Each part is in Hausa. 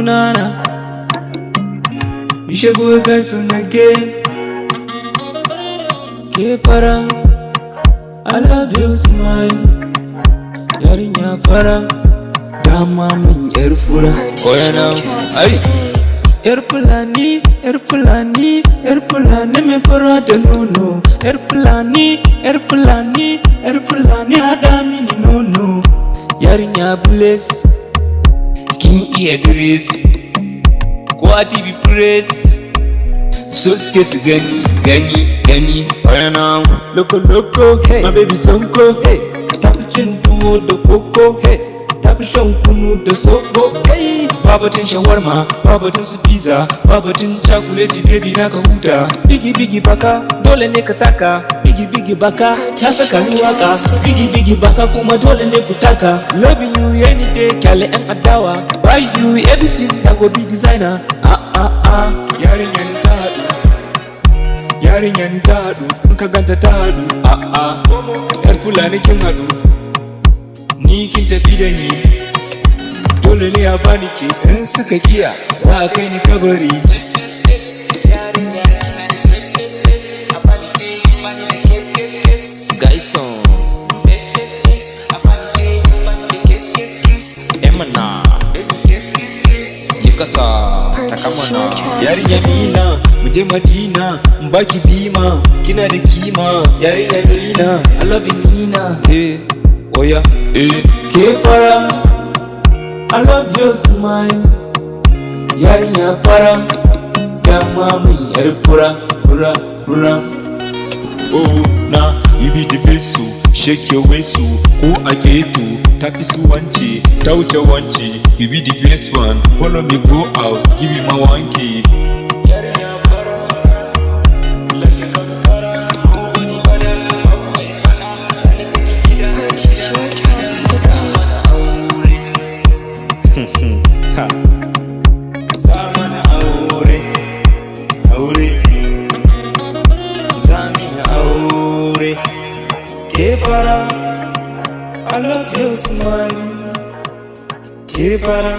nana. Bishe boy guys on again. Ke fara, I love your smile. Yarinya fara, dama min yar fura. Oya now, ay. Yar Fulani, yar Fulani, yar Fulani me fara da nono. Yar Fulani, yar Fulani, yar Fulani hada mini nono. Yarinya bless, kin iya grace, ko a TV praise. So suke su gani. Oya now, loko, hey. My baby sonko, hey. Tafi cin tuwo da koko, hey. Tafi shan kunu da soko, hey. Babatun shawarma, babatun su pizza, babatun chocolate baby na ka huta. Bigi baka, dole ne ka taka. Bigi baka, ta saka ni waka. Bigi baka kuma dole ne ku taka. Loving you any day, kyale yan adawa. Buy you everything, I go be designer. Yarinyan ta haɗu, in ka ganta ta haɗu. Yar Fulani kin haɗu, ni kin tafi da ni. Dole ne a bani ke, in suka kiya za a kai ni kabari. Emana, yi kasa, takamana. Yarinya Mina, muje Madina, mbaki bima, kina da kima. Yarinya Mina, I love you Nina. Hey, oya, hey. Ke fara, I love your smile. Yarinya fara, dama min yar fura. Oh, na, you be the best, shake your waist, ko a geto, tafi su wance, ta wuce wance, you be the best one, follow me go out, give me my wanke. Yarinya fara, like kankara, nobody bada, mai fada, sanaka gida. Purchase your tracks today. Ha, zamana aure. Zamina aure. Ke fara, I love your smile. Ke fara,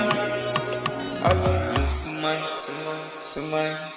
I love your smile.